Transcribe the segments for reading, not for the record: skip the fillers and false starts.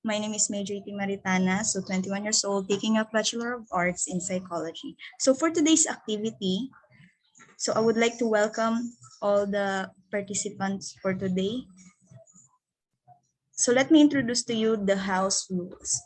My name is Mae Joy MARITANA, so 21 years old, taking a Bachelor of Arts in Psychology. So for today's activity, so I would like to welcome all the participants for today. So let me introduce to you the house rules.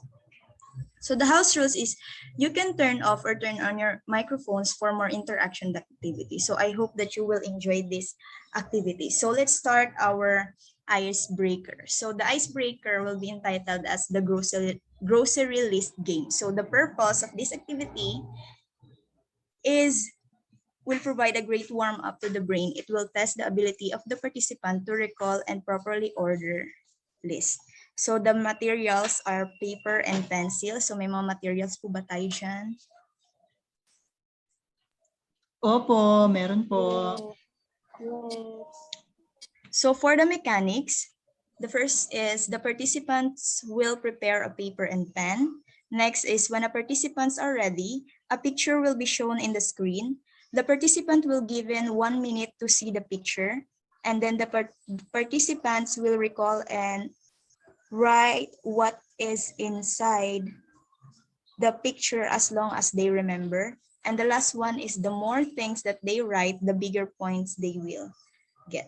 So the house rules is you can turn off or turn on your microphones for more interaction activity. So I hope that you will enjoy this activity. So let's start our icebreaker. So the icebreaker will be entitled as the grocery list game. So the purpose of this activity is will provide a great warm-up to the brain. It will test the ability of the participant to recall and properly order list. So the materials are paper and pencil. So may mga materials po ba tayo dyan? Opo, meron po. So for the mechanics, the first is the participants will prepare a paper and pen. Next is when the participants are ready, a picture will be shown in the screen. The participant will given 1 minute to see the picture, and then the participants will recall and write what is inside the picture as long as they remember. And the last one is the more things that they write, the bigger points they will get.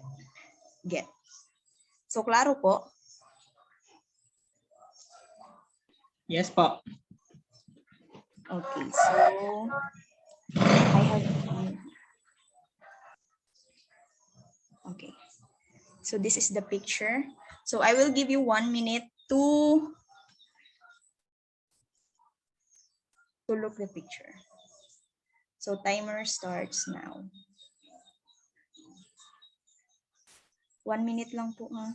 So, klaro po? Yes po. Okay, so I have... Okay. So this is the picture. So I will give you 1 minute to look the picture. So timer starts now. 1 minute lang po ha.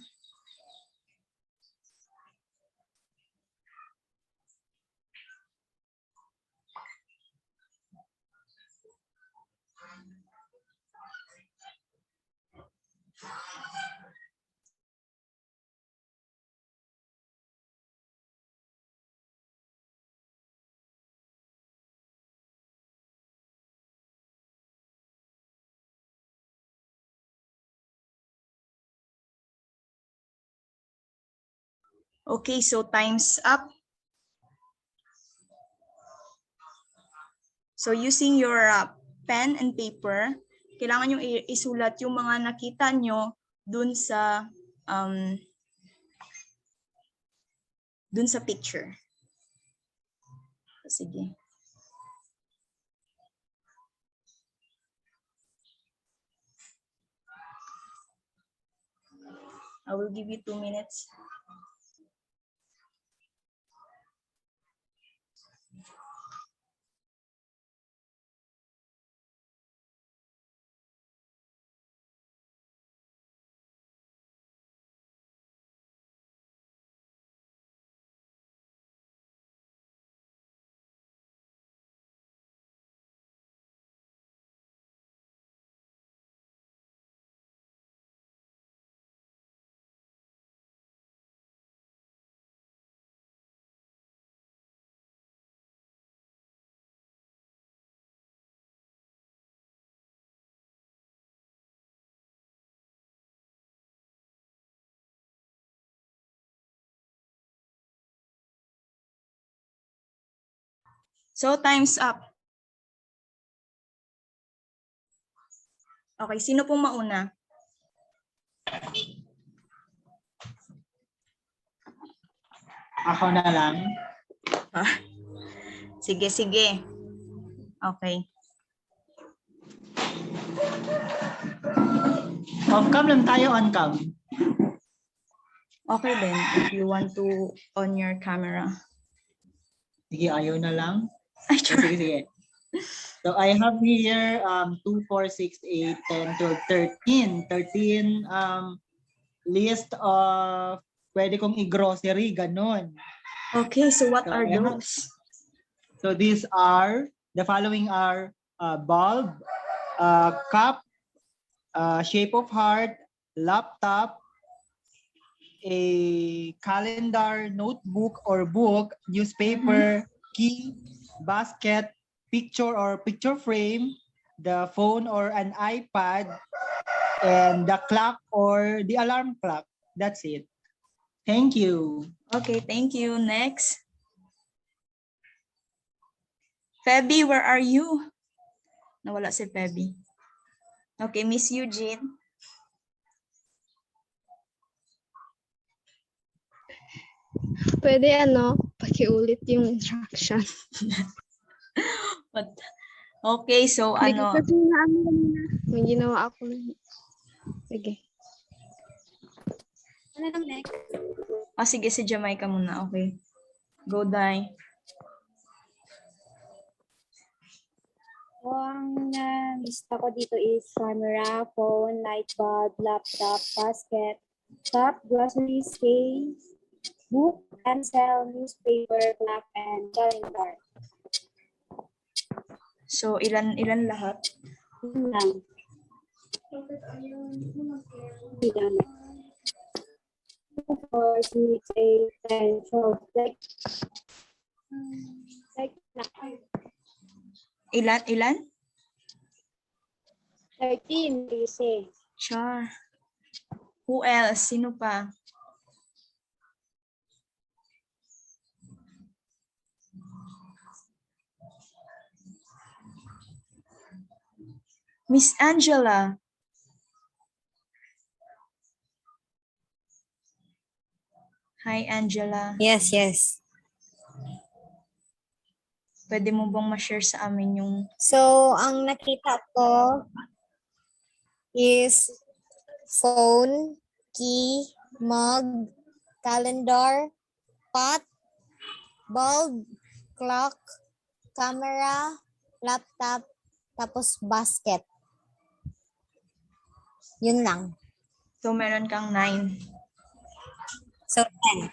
Okay, so time's up. So using your pen and paper, kailangan nyo isulat yung mga nakita nyo dun sa picture. Sige. I will give you 2 minutes. So time's up. Okay, sino pong mauna? Ako na lang. Sige, sige. Okay. Off-cam lang tayo, on-cam. Okay then, if you want to on your camera. Sige, ayaw na lang. Ay, So, sige. So I have here 2, 4, 6, 8, 10, 12, 13 list of pwede kong i-grocery, ganon. Okay, so what So, are those? So these are, the following are bulb, cup, shape of heart, laptop, a calendar, notebook or book, newspaper, key, basket, picture or picture frame, the phone or an iPad, and the clock or the alarm clock. That's it. Thank you. Okay, thank you. Next. Feby, where are you? Nawala si Feby. Okay, Miss Eugene. Pwede pakiulit yung instruction. What? Okay, so ano? Kasi na may ginawa ako. Sige. Ano lang next? Sige, si Jamaica muna. Okay. Go, Dai. So, ang lista ko dito is camera, phone, light bulb, laptop, basket, cup, groceries, case, book, pencil, newspaper, clock, and calendar. So, ilan lahat? Yun lang. Hindi lang. 2, 4, 6, 8, 10, 12. Ilan? 13, kasi. Sure. Who else? Sino pa? Miss Angela. Hi, Angela. Yes. Pwede mo bang ma-share sa amin yung... So, ang nakita ko is phone, key, mug, calendar, pot, bulb, clock, camera, laptop, tapos basket. Yun lang. So, meron kang 9. So, 10.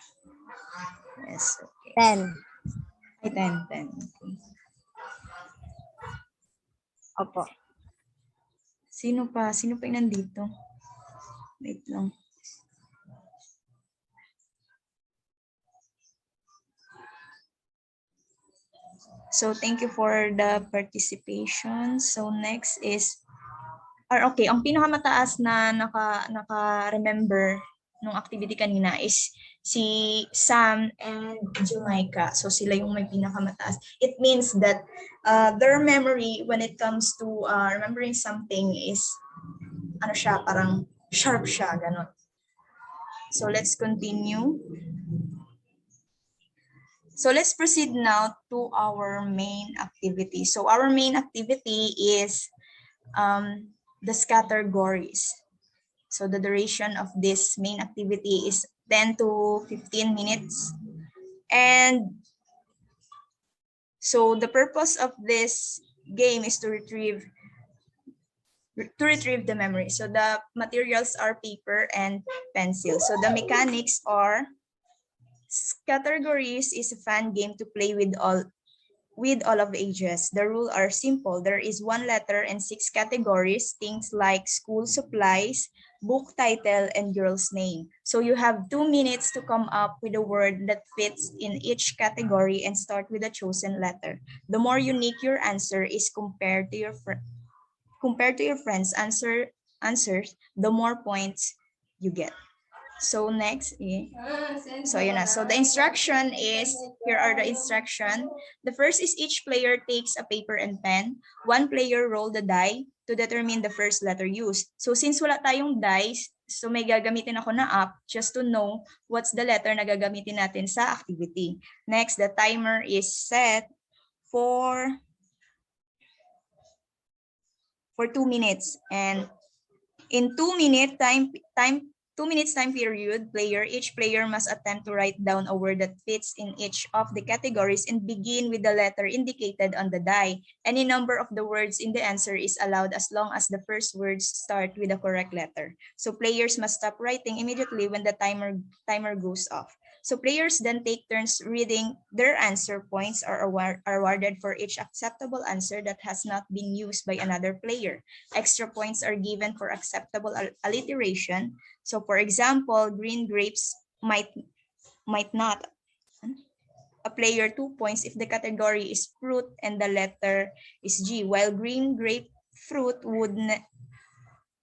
Yes, okay. 10. Ay, 10. Okay. Opo. Sino pa yung nandito? Wait lang. So, thank you for the participation. So, next is, okay, ang pinakamataas na naka-remember nung activity kanina is si Sam and Jamaica. So, sila yung may pinakamataas. It means that their memory when it comes to remembering something is, parang sharp siya, ganon. So, let's continue. So let's proceed now to our main activity. So our main activity is the categories. So the duration of this main activity is 10 to 15 minutes. And so the purpose of this game is to retrieve the memory. So the materials are paper and pencil. So the mechanics are categories is a fun game to play with all of ages. The rules are simple. There is 1 letter and 6 categories, things like school supplies, book title, and girl's name. So you have 2 minutes to come up with a word that fits in each category and start with a chosen letter. The more unique your answer is compared to your friends' answers, the more points you get. So next, so yun na. So the instruction is, here are the instruction. The first is each player takes a paper and pen. One player roll the die to determine the first letter used. So since wala tayong dice, so may gagamitin ako na app just to know what's the letter na gagamitin natin sa activity. Next, the timer is set for 2 minutes. And in 2 minute time period, each player must attempt to write down a word that fits in each of the categories and begin with the letter indicated on the die. Any number of the words in the answer is allowed as long as the first words start with the correct letter. So players must stop writing immediately when the timer goes off. So players then take turns reading their answer. Points are awarded for each acceptable answer that has not been used by another player. Extra points are given for acceptable alliteration. So for example, green grapes might not. A player 2 points if the category is fruit and the letter is G, while green grapefruit would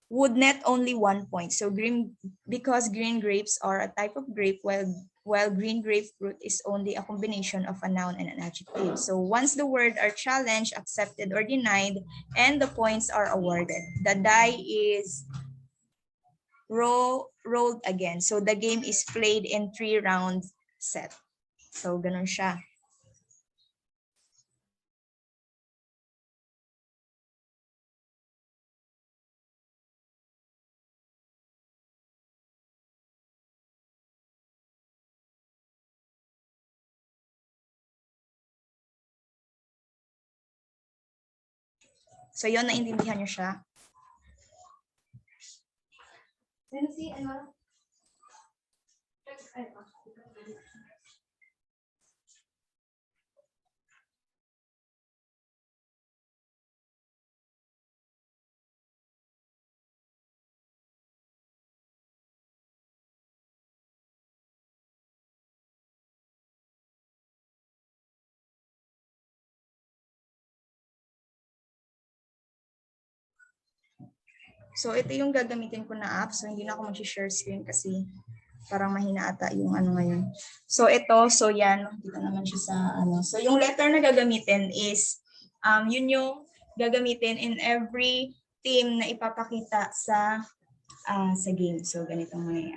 would net only 1 point. So because green grapes are a type of grape, while green grapefruit is only a combination of a noun and an adjective. So once the word are challenged, accepted, or denied, and the points are awarded, the die is rolled again. So the game is played in 3 round set. So ganun siya. So yun, naintindihan niyo siya? So ito yung gagamitin ko na app. So hindi na ako mag-share screen kasi parang mahina ata yung ano ngayon. So ito, so yan, kita naman siya sa ano. So yung letter na gagamitin is, yun yung gagamitin in every team na ipapakita sa game. So ganito mangyayari.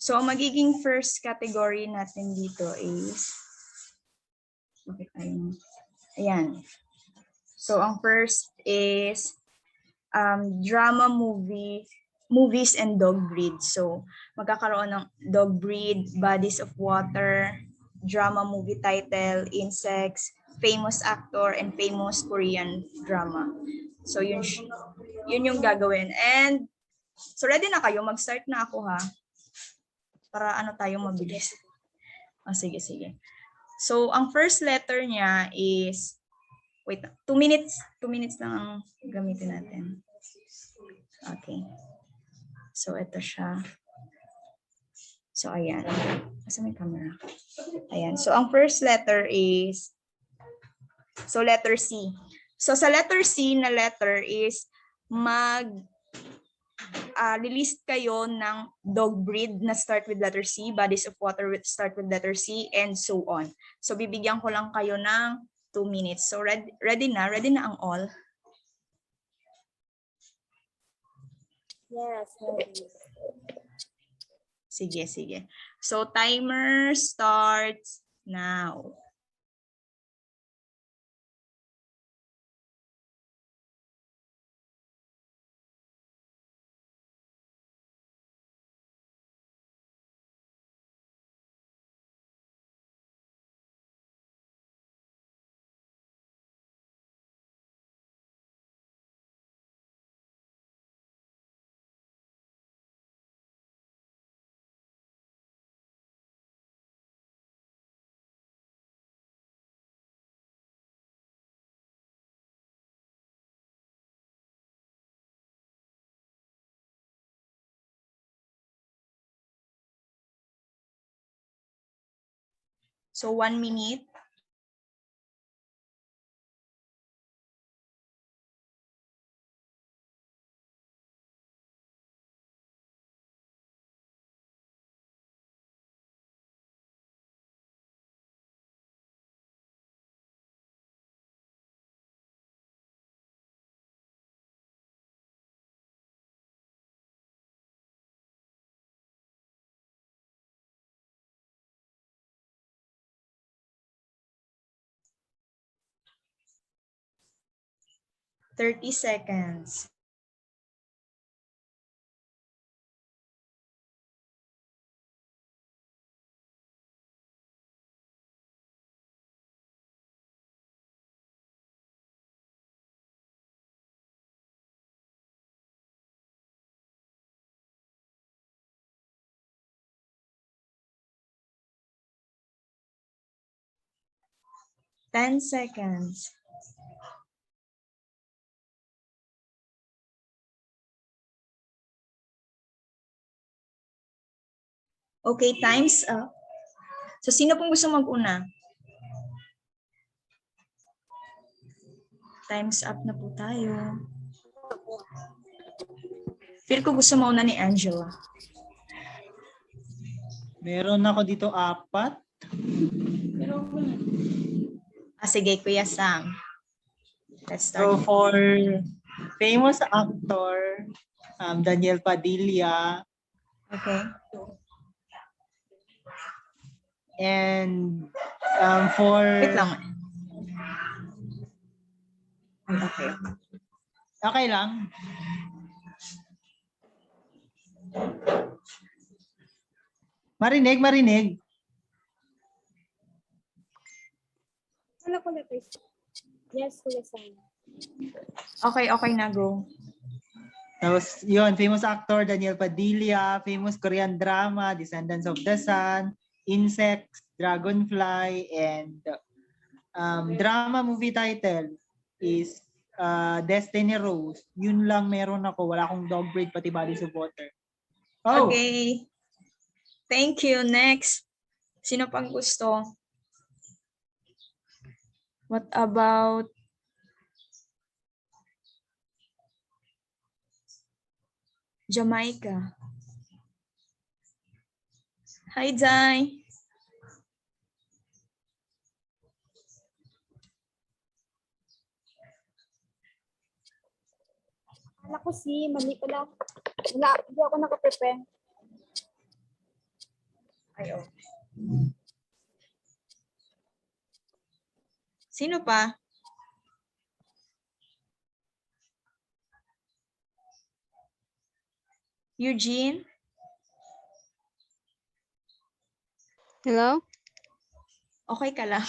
So ang magiging first category natin dito is, ayan. So ang first is drama movies and dog breed. So magkakaroon ng dog breed, bodies of water, drama movie title, insects, famous actor, and famous Korean drama. So yun yung gagawin. And so ready na kayo? Mag-start na ako ha. Para ano tayo mabilis. Sige, sige. So ang first letter niya is, wait, 2 minutes. 2 minutes lang ang gamitin natin. Okay. So, ito siya. So, ayan. Asa may camera? Ayan. So, ang first letter is, so letter C. So, sa letter C na letter is, release kayo ng dog breed na start with letter C, bodies of water start with letter C, and so on. So, bibigyan ko lang kayo ng 2 minutes. So, ready na? Ready na ang all? Yes. Sige, sige. So, timer starts now. So 1 minute. Thirty seconds. Ten seconds. Okay, time's up. So, sino pong gusto mag-una? Time's up na po tayo. Feel ko gusto mauna ni Angela. Meron ako dito 4. Sige, Kuya Sam. Let's So start. for famous actor, Daniel Padilla, Okay. and for Wait lang. Ay, okay. okay lang. Marinig. Wala ko na Yes, Kuya Sam. Okay na, go. Tapos yun, famous actor Daniel Padilla, famous Korean drama Descendants of the Sun, Insects, Dragonfly, and drama movie title is Destiny Rose. Yun lang meron ako. Wala akong dog breed pati body of water. Oh! Okay. Thank you. Next. Sino pang gusto? What about Jamaica? Hi, Jai. Alam ko mali pala. Wala, hindi ako nakaprepare. Ayo. Sino pa? Eugene? Hello? Okay ka lang?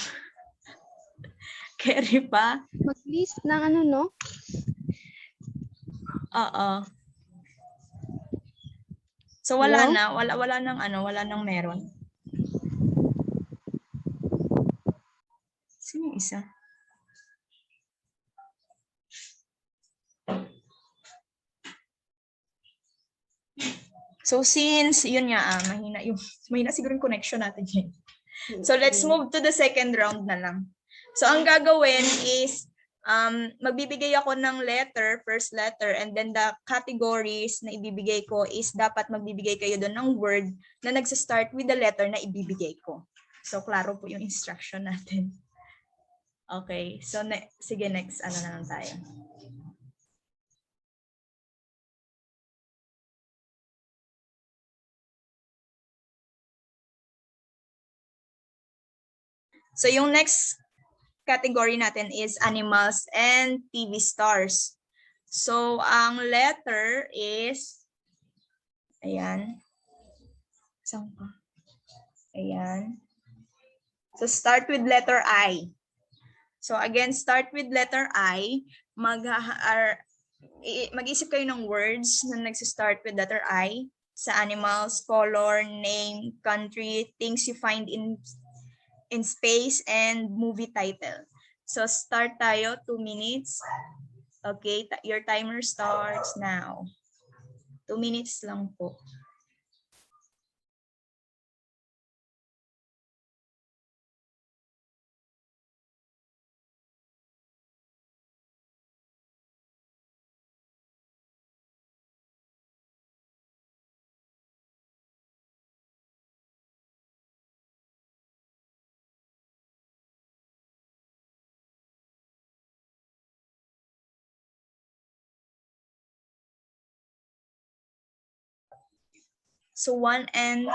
Carry pa? Mag-list ng ano, no? Oo. So wala Hello? na, wala nang meron. Sino yung isa? So since yun nga mahina siguro yung connection natin dyan. So let's move to the second round na lang. So ang gagawin is magbibigay ako ng letter, first letter, and then the categories na ibibigay ko is dapat magbibigay kayo doon ng word na nagsa-start with the letter na ibibigay ko. So klaro po yung instruction natin. Okay, so sige, next ano na lang tayo. So yung next category natin is animals and TV stars. So ang letter is, ayan. Saan pa? Ayan. So start with letter I. So again, start with letter I. Mag-isip kayo ng words na nagsa-start with letter I sa animals, color, name, country, things you find in space, and movie title. So start tayo, 2 minutes. Okay, your timer starts now. 2 minutes lang po. So 1 minute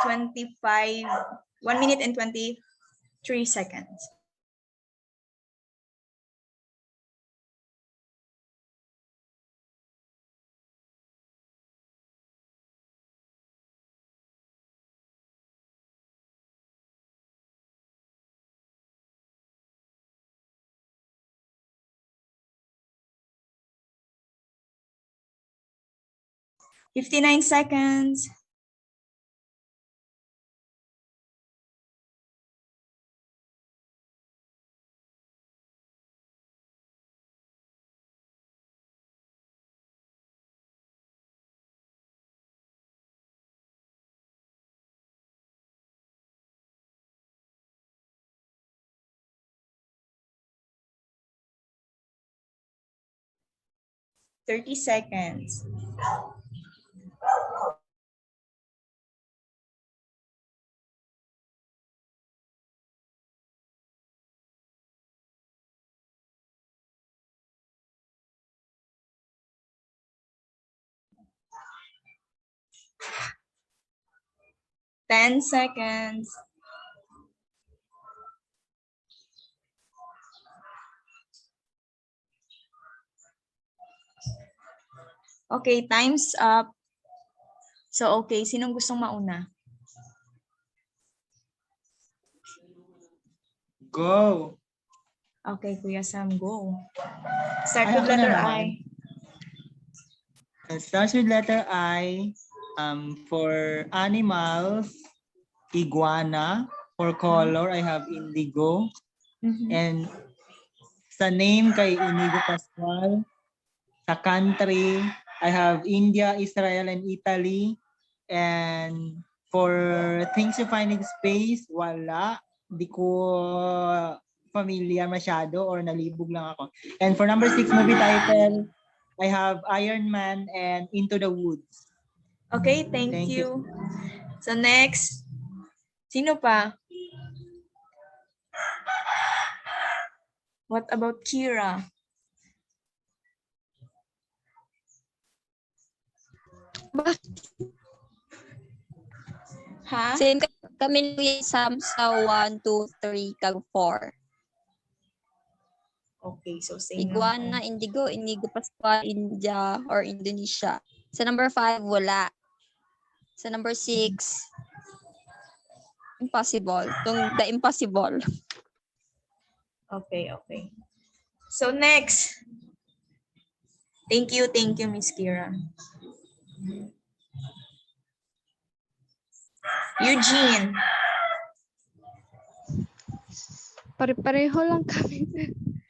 and 23 seconds. "59 seconds. "30 seconds. "10 seconds. Okay, time's up. So, okay, sinong gustong mauna? Go. Okay, Kuya Sam, go. Start Ay, with ako na letter naman. I. It starts with letter I. For animals, iguana. For color, I have indigo. Mhm. And sa name kay Inigo Pascual. Sa country, I have India, Israel, and Italy. And for things you find in space, wala. Di ko familiar masyado or nalibog lang ako. And for number 6 movie title, I have Iron Man and Into the Woods. Okay, thank Thank you. you. So next, sino pa? What about Kira? Ha? Same kami ni Kuya Sam sa 1, 2, 3, kag 4. Okay, so same Iguana, lang. Indigo Pascual, India or Indonesia. Sa number 5, wala. Sa number 6, impossible. The impossible. Okay, okay. So next. Thank you, Miss Kira. Eugene. Pare-pareho lang kami.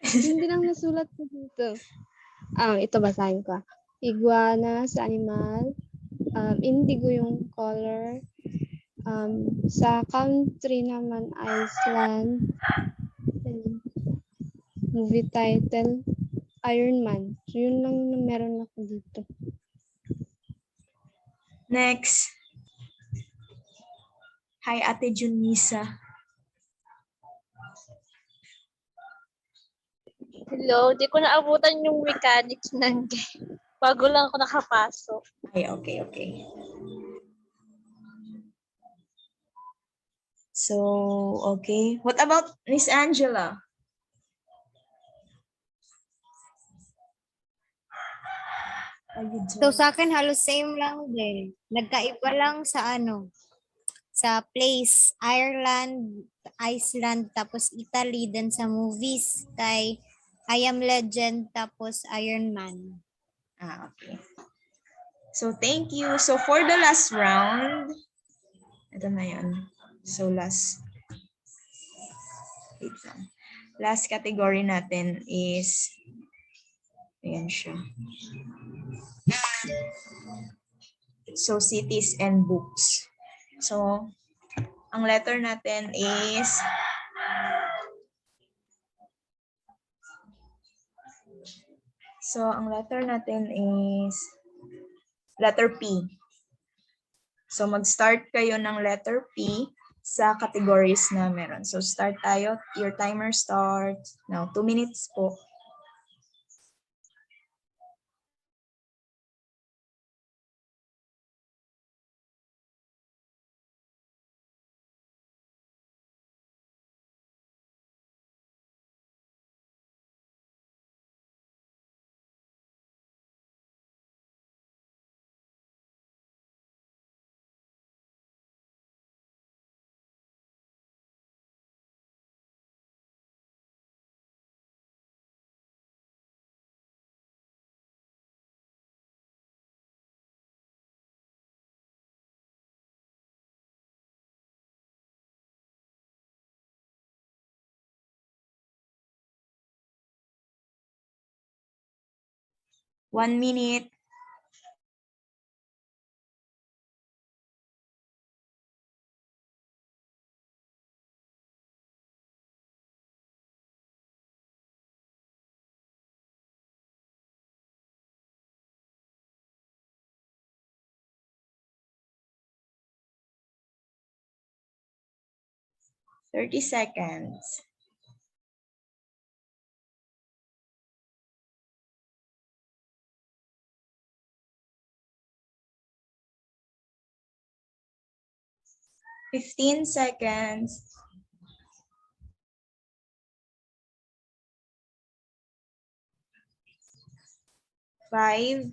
Hindi lang nasulat ko dito. Ito basahin ko. Iguana sa animal. Indigo yung color. Sa country naman, Iceland. And movie title, Iron Man. So, yun lang na meron ako dito. Next. Hi, Ate Junisa. Hello, di ko naabutan yung mechanics ng game. Bago lang ako nakapasok. Ay, okay, okay. So, okay. What about Miss Angela? So sa akin halos same lang din. Nagkaiba lang sa sa place, Ireland, Iceland, tapos Italy, then sa movies kay I Am Legend, tapos Iron Man. Okay. So, thank you. So, for the last round, ito na yun. So, wait lang. Last category natin is, ayan siya. So, cities and books. So, ang letter natin is letter P. So, mag-start kayo ng letter P sa categories na meron. So, start tayo. Your timer starts. Now, 2 minutes po. 1 minute. Thirty seconds. Fifteen seconds. 5,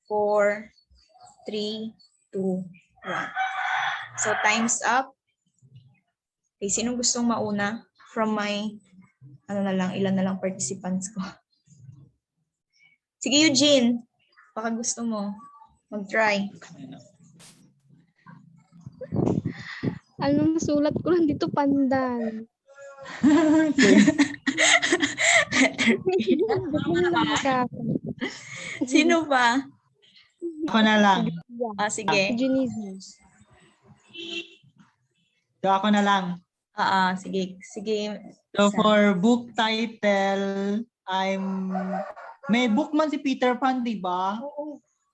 4, 3, 2, 1. So time's up. Okay, sinong gustong mauna from my, ano na lang, ilan na lang participants ko? Sige, Eugene. Baka gusto mo mag-try. Ano masulat ko lang dito, pandan. Sino pa? Ako na lang. Ah, sige. Junizia. So ako na lang. Sige. Sige. So for book title, may book man si Peter Pan, di ba?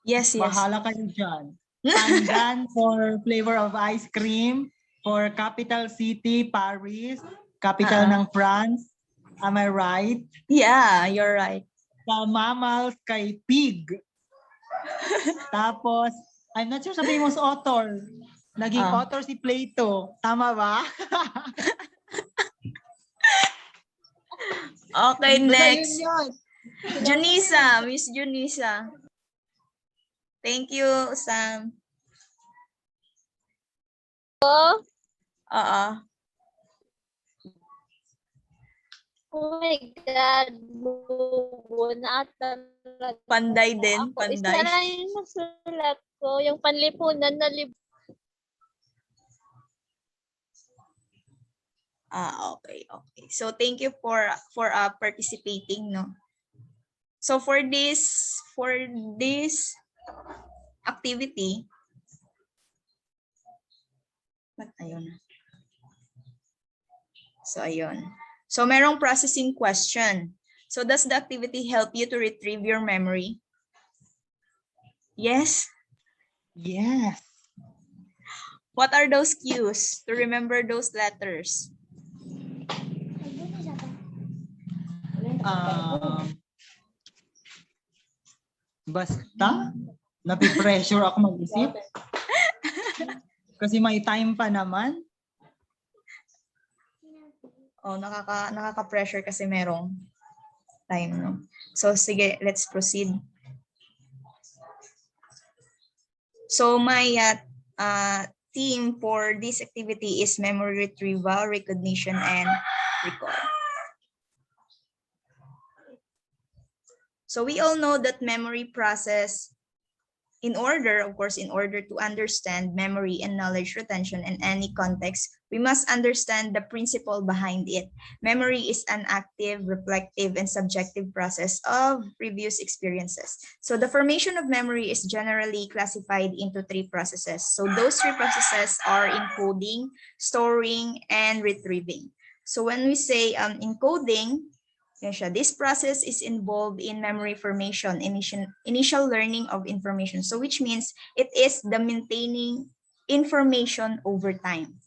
Yes. Bahala kayo dyan. Pandan for flavor of ice cream. For capital city, Paris. Capital ng France. Am I right? Yeah, you're right. Sa mammals kay pig. Tapos, I'm not sure sabihin mo sa author. Naging author si Plato. Tama ba? Okay, Basta next. yun. Junisa, Miss Junisa. Thank you, Sam. Oo. Oh my God. Bubo na talaga. Panday din, Ako, isa panday. lang yung nasulat ko. Yung panlipunan na Okay. So thank you for participating, no. So for this activity, ayun. So ayun. So merong processing question. So does the activity help you to retrieve your memory? Yes. Yes. What are those cues to remember those letters? Basta, napipressure ako mag-isip. Kasi may time pa naman. Oh, nakaka-pressure kasi merong time, no? So sige, let's proceed. So my theme for this activity is memory retrieval, recognition, and recall. So we all know that memory process, in order to understand memory and knowledge retention in any context, we must understand the principle behind it. Memory is an active, reflective, and subjective process of previous experiences. So the formation of memory is generally classified into 3 processes. So those 3 processes are encoding, storing, and retrieving. So when we say encoding, this process is involved in memory formation, initial learning of information. So which means it is the maintaining information over time.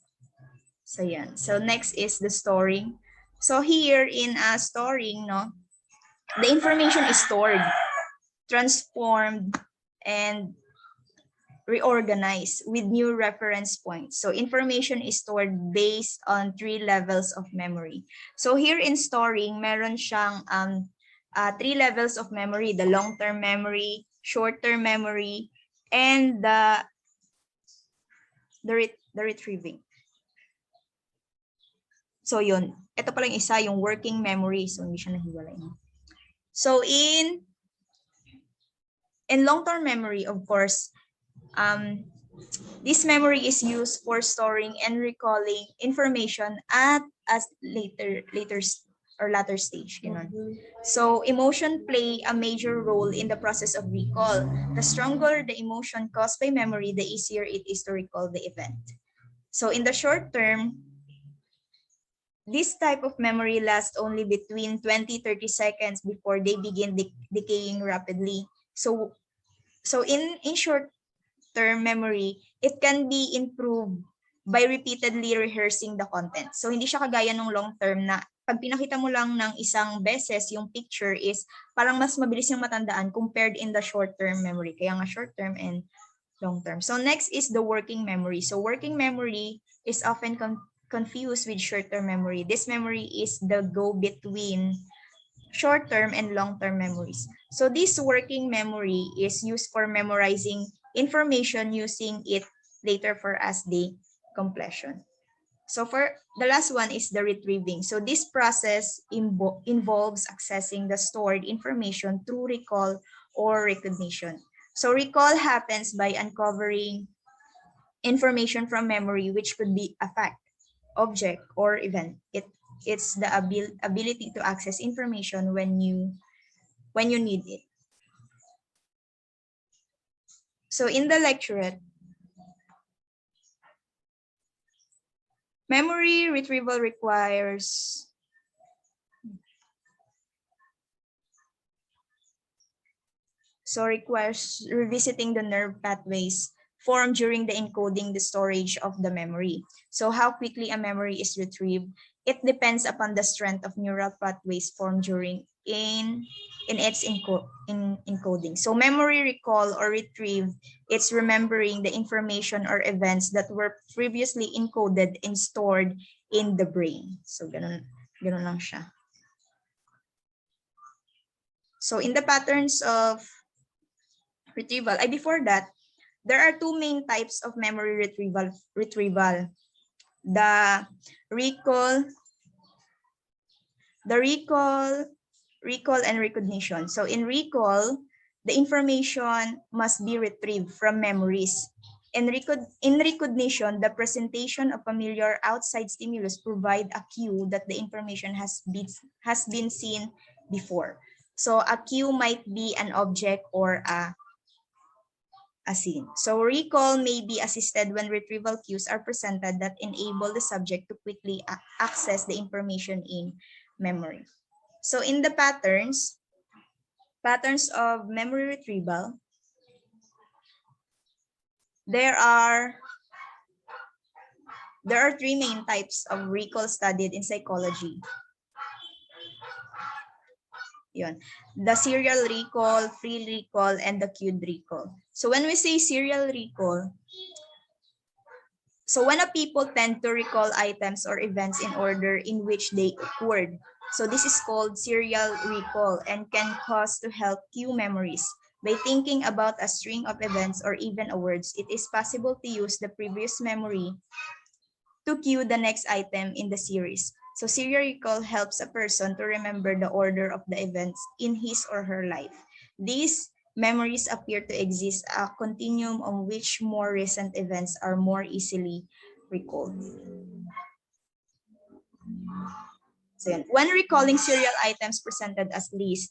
So yan. So next is the storing. So here in storing, no, the information is stored, transformed, and reorganized with new reference points. So information is stored based on 3 levels of memory. So here in storing, meron siyang 3 levels of memory: the long-term memory, short-term memory, and the retrieving. So yun, ito palang isa, yung working memory. So hindi siya nahiwalay. So in long-term memory, of course, this memory is used for storing and recalling information at a later or latter stage. Ganun. So emotion play a major role in the process of recall. The stronger the emotion caused by memory, the easier it is to recall the event. So in the short term, this type of memory lasts only between 20-30 seconds before they begin decaying rapidly. So in short-term memory, it can be improved by repeatedly rehearsing the content. So hindi siya kagaya ng long-term na pag pinakita mo lang ng isang beses yung picture is parang mas mabilis yung matandaan compared in the short-term memory. Kaya nga short-term and long-term. So next is the working memory. So working memory is often confused with short-term memory. This memory is the go-between short-term and long-term memories. So this working memory is used for memorizing information using it later for as the completion. So for the last one is the retrieving. So this process involves accessing the stored information through recall or recognition. So recall happens by uncovering information from memory, which could be a fact, object, or event. It's the ability to access information when you need it. So in the lecturette, memory retrieval requires revisiting the nerve pathways formed during the encoding the storage of the memory. So how quickly a memory is retrieved, it depends upon the strength of neural pathways formed during in its encoding. So memory recall or retrieve, it's remembering the information or events that were previously encoded and stored in the brain. So ganun lang siya. So in the patterns of retrieval, before that, there are two main types of memory retrieval. The recall and recognition. So in recall, the information must be retrieved from memories. In recognition, the presentation of familiar outside stimulus provide a cue that the information has been seen before. So a cue might be an object or a scene. So recall may be assisted when retrieval cues are presented that enable the subject to quickly access the information in memory. So in the patterns of memory retrieval, there are three main types of recall studied in psychology. Yun. The serial recall, free recall, and the cued recall. So when we say serial recall, so when a people tend to recall items or events in order in which they occurred, so this is called serial recall and can cause to help cue memories. By thinking about a string of events or even a words, it is possible to use the previous memory to cue the next item in the series. So serial recall helps a person to remember the order of the events in his or her life. These memories appear to exist a continuum on which more recent events are more easily recalled. So yun. When recalling serial items presented as list,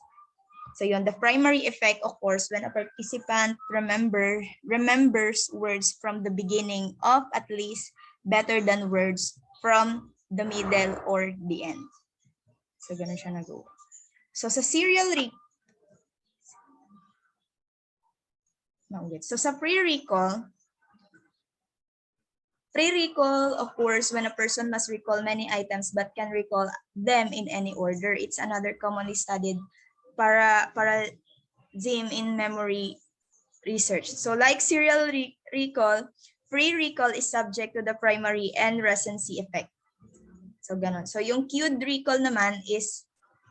so yun, the primary effect occurs when a participant remembers words from the beginning of at least better than words from the middle or the end. So ganun siya nag-go. So sa serial So sa pre-recall occurs when a person must recall many items but can recall them in any order. It's another commonly studied paradigm in memory research. So like serial recall, pre-recall is subject to the primary and recency effect. So ganon. So yung cued recall naman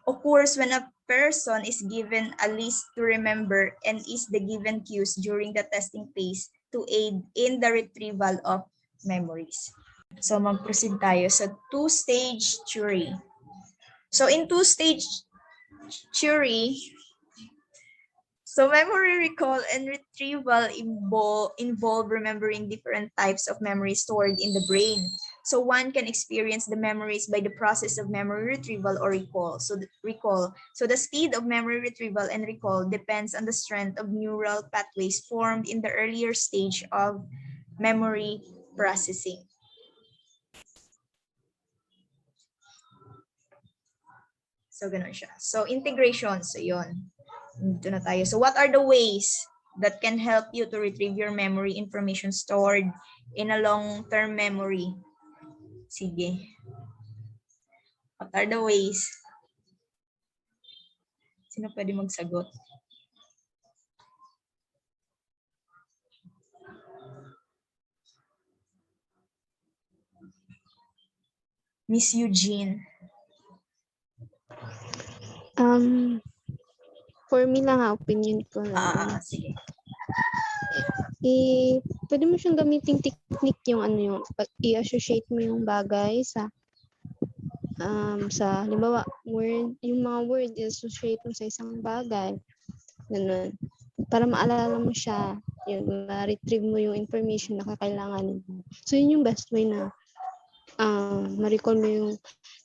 occurs when a person is given a list to remember and is the given cues during the testing phase to aid in the retrieval of memories. So mag-proceed tayo sa two-stage theory. So in two-stage theory, so memory recall and retrieval involve remembering different types of memory stored in the brain. So one can experience the memories by the process of memory retrieval or recall. So the speed of memory retrieval and recall depends on the strength of neural pathways formed in the earlier stage of memory processing. So ganun siya. So integration, so yun. Dito na tayo. So what are the ways that can help you to retrieve your memory information stored in a long-term memory? Sige. What are the ways? Sino pwede magsagot? Miss Eugene. For me lang opinion ko lang. Sige. Pwede mo siyang gamiting technique yung i-associate mo yung bagay sa halimbawa, yung mga word i-associate mo sa isang bagay. Ganun. Para maalala mo siya, yun, ma-retrieve mo yung information na kakailanganin mo. So, yun yung best way na ma-recall mo yung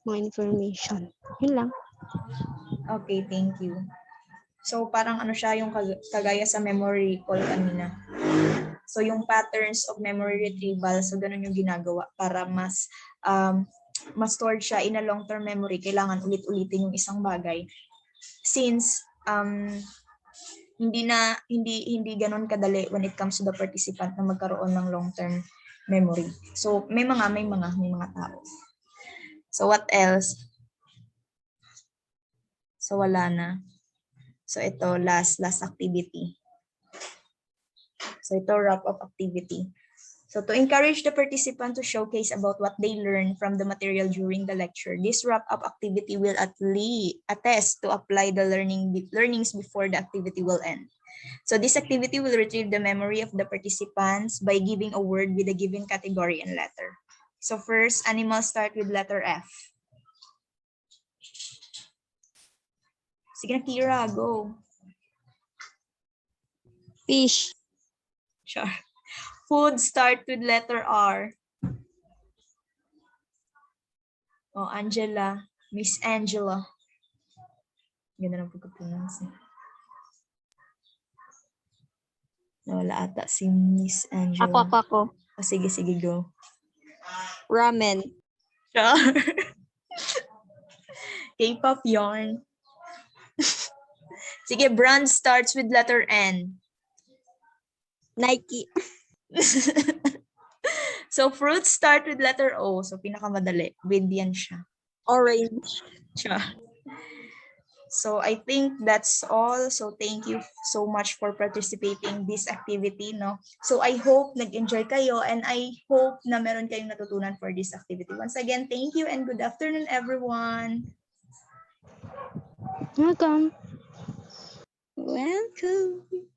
mga information. Yun lang. Okay, thank you. So parang ano siya yung kagaya sa memory recall kanina. So yung patterns of memory retrieval, so ganun yung ginagawa para mas stored siya in a long-term memory. Kailangan ulit-ulitin yung isang bagay. Since hindi ganun kadali when it comes to the participant na magkaroon ng long-term memory. So may mga tao. So what else? So wala na. So ito, last activity. So ito, wrap-up activity. So to encourage the participant to showcase about what they learned from the material during the lecture, this wrap-up activity will attest to apply the learnings before the activity will end. So this activity will retrieve the memory of the participants by giving a word with a given category and letter. So first, animals start with letter F. Sige na, Kira, go. Fish. Sure. Food start with letter R. Oh, Angela. Miss Angela. Ganda ng pagka-pronounce. Nawala ata si Miss Angela. Ako. Oh, sige, go. Ramen. Sure. K-pop yarn. Sige, brand starts with letter N. Nike. So, fruits start with letter O. So, pinakamadali. With yan siya. Orange. Siya. So, I think that's all. So, thank you so much for participating this activity, no? So, I hope nag-enjoy kayo and I hope na meron kayong natutunan for this activity. Once again, thank you and good afternoon, everyone. Welcome. Welcome.